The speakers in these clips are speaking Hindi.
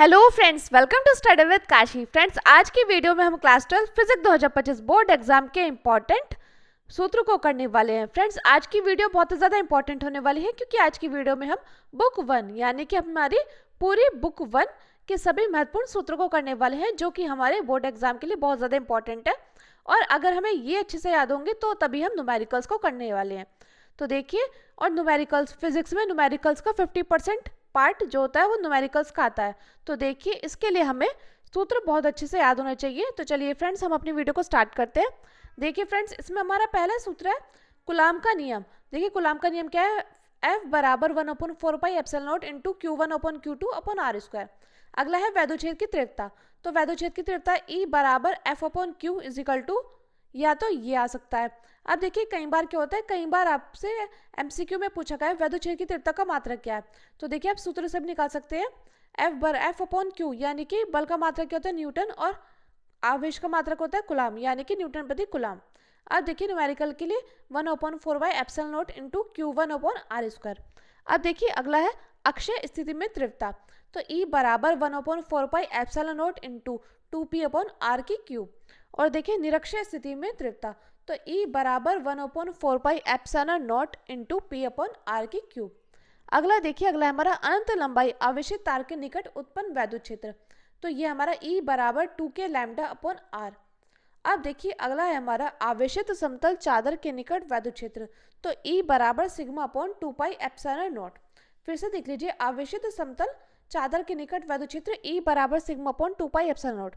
Hello friends, welcome to study with Kashi. Friends, आज की वीडियो में हम क्लास 12 फिजिक्स 2025 बोर्ड एग्जाम के इम्पॉर्टेंट सूत्र को करने वाले हैं। फ्रेंड्स, आज की वीडियो बहुत ज़्यादा इंपॉर्टेंट होने वाली है क्योंकि आज की वीडियो में हम बुक 1 यानी कि हमारी पूरी बुक 1 के सभी महत्वपूर्ण सूत्रों को करने वाले हैं, जो कि हमारे बोर्ड एग्जाम के लिए बहुत ज़्यादा इंपॉर्टेंट है। और अगर हमें ये अच्छे से याद होंगे तो तभी हम न्यूमेरिकल्स को करने वाले हैं। तो देखिए, और न्यूमेरिकल्स, फिजिक्स में न्यूमेरिकल्स का 50% पार्ट जो होता है वो न्यूमेरिकल्स का आता है। तो देखिए, इसके लिए हमें सूत्र बहुत अच्छे से याद होना चाहिए। तो चलिए फ्रेंड्स, हम अपनी वीडियो को स्टार्ट करते हैं। देखिए फ्रेंड्स, इसमें हमारा पहला सूत्र है कूलाम का नियम। देखिए, कूलाम का नियम क्या है? F बराबर 1/4πε0 इंटू Q1/Q2/R²। अगला है वैद्युच्छेद की तीव्रता। तो वैद्युच्छेद की तीव्रता E बराबर F/Q इजिकल टू, या तो ये आ सकता है। अब देखिए, कई बार क्या होता है, कई बार आपसे एमसीक्यू में पूछा गया है वैद्युच्छेद की तीव्रता का मात्रक क्या है। तो देखिए, आप सूत्र से भी निकाल सकते हैं। F/Q यानी कि बल का मात्रक क्या होता है? न्यूटन, और आवेश का मात्रक होता है कूलाम, यानी कि न्यूटन प्रति कूलाम। अब देखिए, न्यूमेरिकल के लिए 1/4/ε0 इंटू Q1/R²। अब देखिए, अगला है अक्षय स्थिति में तीव्रता। तो E बराबर 1/4πε0 इंटू 2p/r³ और देखिए निरक्षीय स्थिति में तीव्रता। तो E बराबर 1/4πε0 इंटू p/r³। अगला देखिए, अगला हमारा अनंत लंबाई आवेशित तार के निकट उत्पन्न वैद्युत क्षेत्र। तो ये हमारा E बराबर 2k λ/r। अब देखिए, अगला है हमारा आवेशित समतल चादर के निकट वैद्युत क्षेत्र। तो E बराबर σ/2πε0। फिर से देख लीजिए, आवेशित समतल चादर के निकट वैद्युत क्षेत्र E बराबर σ/2πε0।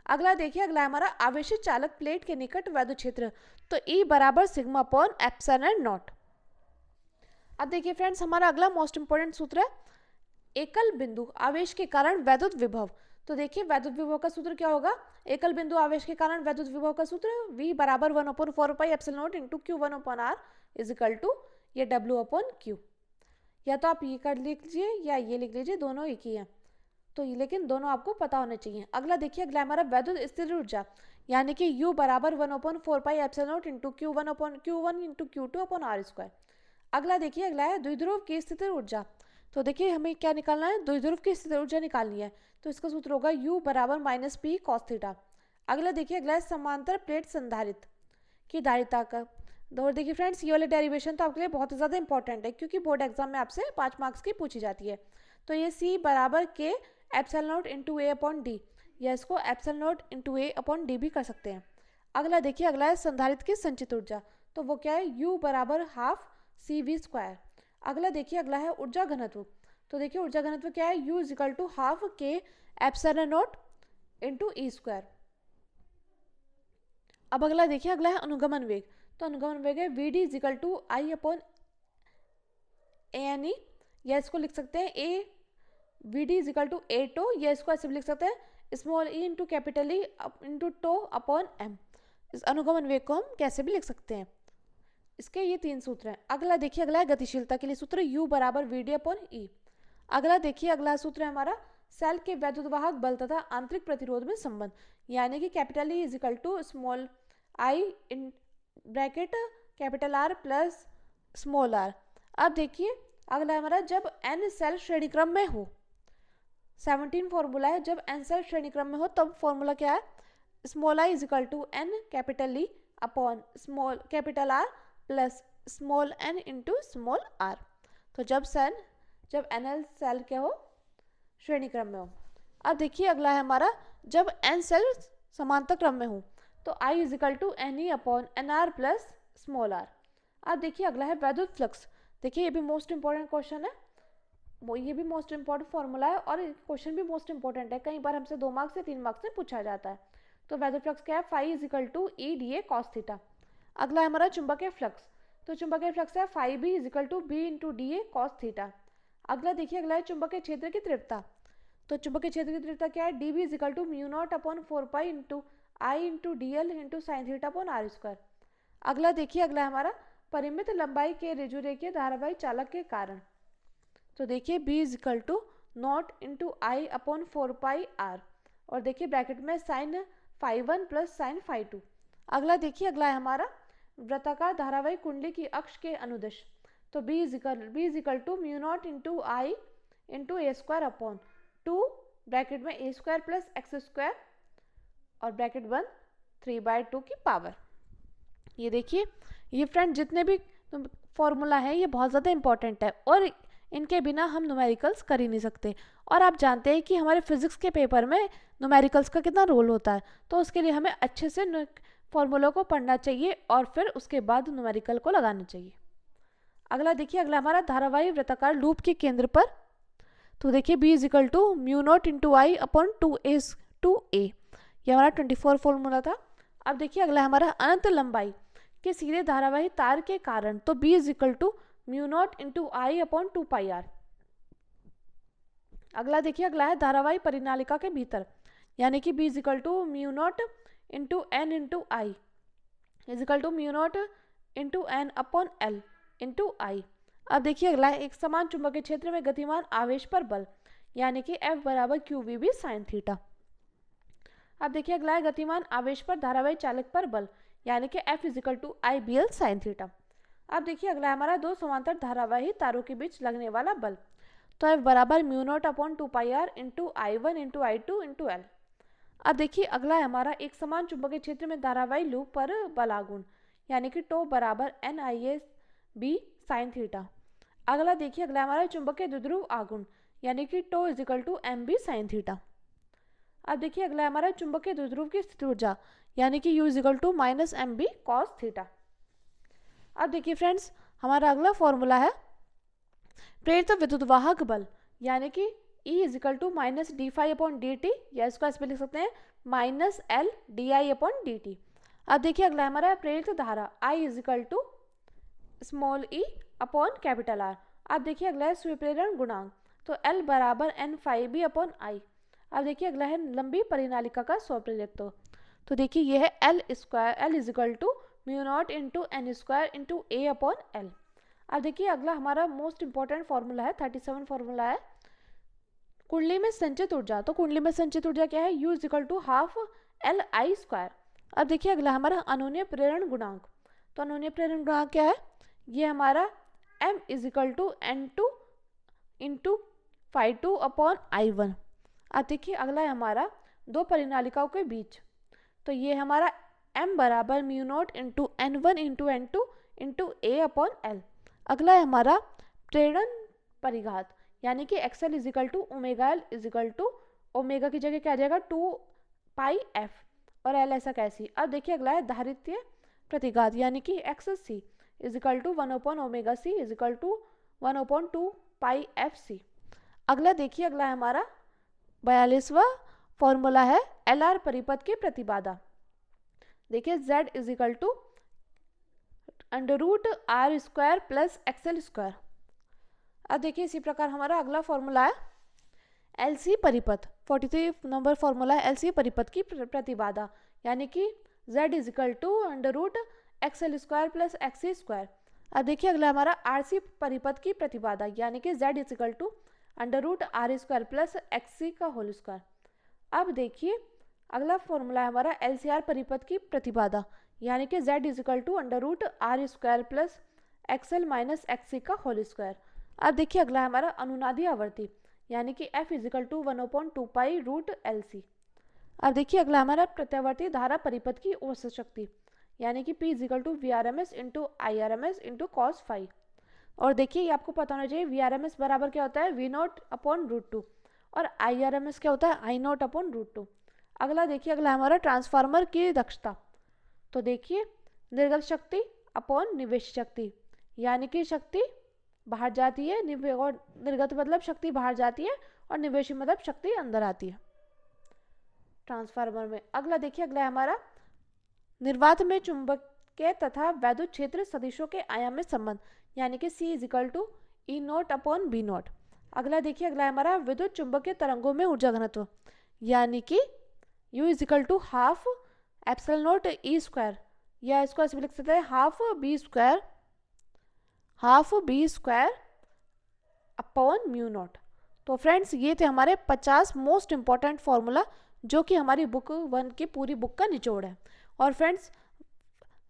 अगला देखिए, अगला हमारा आवेशित चालक प्लेट के निकट वैद्युत क्षेत्र। तो E बराबर σ/ε0। अब देखिए फ्रेंड्स, हमारा अगला मोस्ट इंपोर्टेंट सूत्र है एकल बिंदु आवेश के कारण वैद्युत विभव। तो देखिए, वैद्युत विभव का सूत्र क्या होगा? एकल बिंदु आवेश के कारण वैद्युत विभव का सूत्र V बराबर 1/4πε0 इंटू Q1/R इजिकल टू ये W/Q। या तो आप ये कर लीजिए या ये लिख लीजिए, दोनों एक ही हैं। तो ये, लेकिन दोनों आपको पता होने चाहिए। अगला देखिए, अगला हमारा वैद्युत स्थिर ऊर्जा यानी कि U बराबर 1/4πε0 इंटू Q1 इंटू Q2/R²। अगला देखिए, अगला है द्विध्रुव की स्थिर ऊर्जा। तो देखिए, हमें क्या निकालना है? द्विध्रुव की स्थिर ऊर्जा निकालनी है। तो इसका सूत्र होगा U बराबर -P cos θ। अगला देखिए, अगला है समांतर प्लेट संधारित्र की धारिता का। और देखिए फ्रेंड्स, ये वाले डेरिवेशन तो आपके लिए बहुत ज़्यादा इंपॉर्टेंट है क्योंकि बोर्ड एग्जाम में आपसे 5 मार्क्स की पूछी जाती है। तो ये C बराबर K ε0 इंटू A/D, या इसको ε0 इंटू A/D भी कर सकते हैं। अगला देखिए, अगला है संधारित्र की संचित ऊर्जा। तो वो क्या है? U बराबर हाफ CV²। अगला देखिए, अगला है ऊर्जा घनत्व। तो देखिए, ऊर्जा घनत्व क्या है? U is equal to half K ε0 into E²। अब अगला देखिए, अगला है अनुगमन वेग। तो अनुगमन वेग है VD इजिकल टू I/ANE, या इसको लिख सकते हैं A VD equal to A tau, या इसको ऐसे भी लिख सकते हैं small e into capital E into टो/m। इस अनुगमन वेग को हम कैसे भी लिख सकते हैं। इसके ये 3 सूत्र हैं। अगला देखिए, अगला है गतिशीलता के लिए सूत्र U बराबर VD/E। अगला देखिए, अगला सूत्र है हमारा सेल के वैद्युतवाहक बल तथा आंतरिक प्रतिरोध में संबंध, यानी कि capital E is equal to small I in bracket capital R plus small r। अब देखिए, अगला हमारा जब n सेल श्रेणी क्रम में हो, 17 फॉर्मूला है। जब n सेल श्रेणी क्रम में हो तब फॉर्मूला क्या है? Small I is equal to n capital E upon small capital R plus small n into small r। तो जब nl सेल क्या हो? श्रेणी क्रम में हो। अब देखिए, अगला है हमारा जब n सेल समांतर क्रम में हो, तो I is equal to NE upon NR plus small r। अब देखिए, अगला है वैद्युत फ्लक्स। देखिए, ये भी मोस्ट इंपॉर्टेंट क्वेश्चन है, ये भी मोस्ट इंपॉर्टेंट फॉर्मूला है और क्वेश्चन भी मोस्ट इंपॉर्टेंट है। कई बार हमसे 2 मार्क्स से 3 मार्क्स से पूछा जाता है। तो वैद्युत फ्लक्स क्या है? Phi is equal to E/dA cos θ। अगला है हमारा चुंबकीय फ्लक्स। तो चुंबकीय फ्लक्स है phi B is equal to B into DA cos θ। अगला देखिए, अगला है चुंबकीय क्षेत्र की तीव्रता। तो चुंबकीय क्षेत्र की तीव्रता क्या है? DB equal to μ0/4π into I into DL into sin θ/r²। अगला देखिए, अगला है हमारा परिमित लंबाई के ऋजुरेखीय धारावाही चालक के कारण। तो देखिए, B is equal to naught into I/4πr, और देखिए ब्रैकेट में sin φ1 प्लस sin φ2। अगला देखिए, अगला है हमारा वृत्ताकार धारावाही कुंडली की अक्ष के अनुदिश। तो B is equal to μ0 into I into A² upon 2 bracket में A square plus X square और ब्रैकेट बंद 3/2 की पावर। ये देखिए, ये फ्रेंड जितने भी फॉर्मूला है ये बहुत ज़्यादा इंपॉर्टेंट है और इनके बिना हम न्यूमेरिकल्स कर ही नहीं सकते। और आप जानते हैं कि हमारे फिजिक्स के पेपर में न्यूमेरिकल्स का कितना रोल होता है, तो उसके लिए हमें अच्छे से फॉर्मूलों को पढ़ना चाहिए और फिर उसके बाद न्यूमेरिकल को लगाना चाहिए। अगला देखिए, अगला हमारा धारावाही वृत्ताकार लूप के केंद्र पर। तो देखिए B is equal to mu naught into I upon 2a, ये हमारा 24 फॉर्मूला था। अब देखिए अगला हमारा अनंत लंबाई के सीधे धारावाही तार के कारण, तो B is equal to mu naught into I upon 2πr। अगला देखिए, अगला है धारावाही परिनालिका के भीतर, यानी कि B is equal to mu naught into N into I equal to mu naught into N upon L into I. अब देखिए अगला है एक समान चुंबकीय क्षेत्र में गतिमान आवेश पर बल, यानी कि F बराबर QVB sin थीटा। अब देखिए अगला है गतिमान आवेश पर धारावाही चालक पर बल, यानी कि F is equal to IBL sin theta. अब देखिए अगला हमारा दो समांतर धारावाही तारों के बीच लगने वाला बल, तो F बराबर mu not upon 2πr into I1 into I2 into L। अब देखिए अगला है हमारा एक समान चुंबकीय क्षेत्र में धारावाही लूप पर बल आघूर्ण, यानी कि टो बराबर NISB sin थीटा। अगला देखिए अगला हमारा चुंबकीय द्विध्रुव आघूर्ण, यानी कि tau is equal to MB sin theta. अब देखिए अगला हमारा चुंबकीय द्विध्रुव की स्थिर ऊर्जा, यानी कि U is equal to minus MB cos theta. अब देखिए फ्रेंड्स, हमारा अगला फॉर्मूला है प्रेरित विद्युतवाहक बल, यानी कि E is equal to minus D phi upon D T, या इसको ऐसे लिख सकते हैं minus L DI upon D T. अब देखिए अगला हमारा प्रेरित धारा I is equal to small e upon capital R। अब देखिए अगला है स्वीप्रेरण गुणांक, तो L बराबर N∅B अपॉन I। अब देखिए अगला है लंबी परिनालिका का स्वप्रेरकत्व, तो देखिए यह है L is equal to mu naught into N square into A upon L. अब देखिए अगला हमारा मोस्ट इंपॉर्टेंट फॉर्मूला है 37 फॉर्मूला है कुंडली में संचित ऊर्जा। तो कुंडली में संचित ऊर्जा क्या है, U is equal to half LI square. अब देखिए अगला हमारा अनुनीय प्रेरण गुणांक, तो अनुनीय प्रेरण गुणांक क्या है, ये हमारा M equal to N2 into φ2 upon I1। अब देखिए अगला है हमारा दो परिनालिकाओं के बीच, तो ये हमारा M बराबर mu naught into N1 into N2 into A upon L। अगला है हमारा प्रेरण परिघात, यानी कि XL is equal to omega L is equal to omega की जगह क्या आ जाएगा 2πf और L ऐसा कैसी। अब देखिए अगला है धारित्य प्रतिघात, यानी कि XC is equal to 1 upon omega C is equal to 1 upon 2πfc। अगला देखिए अगला है हमारा 42वां फॉर्मूला है LR परिपथ की प्रतिबाधा। देखिए Z is equal to √R square plus XL square. अब देखिए इसी प्रकार हमारा अगला फॉर्मूला है LC परिपथ, 43 नंबर फॉर्मूला है LC परिपथ की प्रतिबाधा, यानी कि Z is equal to √XL square plus XC square. अब देखिए अगला हमारा RC परिपथ की प्रतिबाधा, यानी कि Z is equal to √R square plus XC का होल स्क्वायर। अब देखिए अगला फॉर्मूला है हमारा LCR परिपथ की प्रतिबाधा, यानी कि Z is equal to √R square plus XL minus XC का होल स्क्वायर। अब देखिए अगला है हमारा अनुनादी आवर्ती, यानी कि F इजिकल टू 1/2π√LC। अब देखिए अगला हमारा प्रत्यावर्ती धारा परिपथ की औसत शक्ति, यानी कि P is equal to VRMS into IRMS into cos phi. और देखिए ये आपको पता होना चाहिए VRMS बराबर क्या होता है V0 अपॉन √2 और IRMS क्या होता है I0 अपॉन √2। अगला देखिए अगला हमारा ट्रांसफार्मर की दक्षता, तो देखिए निर्गत शक्ति अपॉन निवेश शक्ति, यानी कि शक्ति बाहर जाती है और निर्गत मतलब शक्ति बाहर जाती है और निवेश मतलब शक्ति अंदर आती है ट्रांसफार्मर में। अगला देखिए अगला है हमारा निर्वात में चुंबकीय तथा वैद्युत क्षेत्र सदिशों के आयाम में संबंध, यानी कि C is equal to E0 upon B0। अगला देखिए अगला है हमारा विद्युत चुंबकीय तरंगों में ऊर्जा घनत्व, यानी कि U is equal to half epsilon E square, या इसको ऐसे भी लिख सकते हैं half B square upon mu naught. तो फ्रेंड्स ये थे हमारे 50 मोस्ट इंपॉर्टेंट फॉर्मूला, जो कि हमारी बुक 1 की पूरी बुक का निचोड़ है। और फ्रेंड्स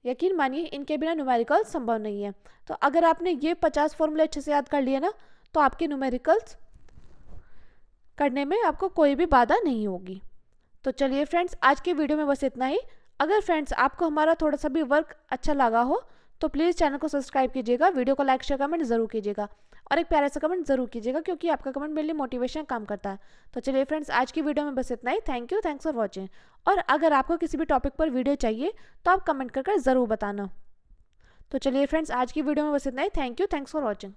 यकीन मानिए इनके बिना न्यूमेरिकल संभव नहीं है। तो अगर आपने ये 50 फॉर्मूले अच्छे से याद कर लिए ना, तो आपके न्यूमेरिकल्स करने में आपको कोई भी बाधा नहीं होगी। तो चलिए फ्रेंड्स, आज की वीडियो में बस इतना ही। अगर फ्रेंड्स आपको हमारा थोड़ा सा भी वर्क अच्छा लगा हो तो प्लीज़ चैनल को सब्सक्राइब कीजिएगा, वीडियो को लाइक शेयर कमेंट जरूर कीजिएगा और एक प्यारा सा कमेंट जरूर कीजिएगा, क्योंकि आपका कमेंट मेरे लिए मोटिवेशन काम करता है। तो चलिए फ्रेंड्स, आज की वीडियो में बस इतना ही। Thank you, thanks for watching. और अगर आपको किसी भी टॉपिक पर वीडियो चाहिए तो आप कमेंट कर ज़रूर बताना। तो चलिए फ्रेंड्स, आज की वीडियो में बस इतना ही। Thank you, thanks for watching.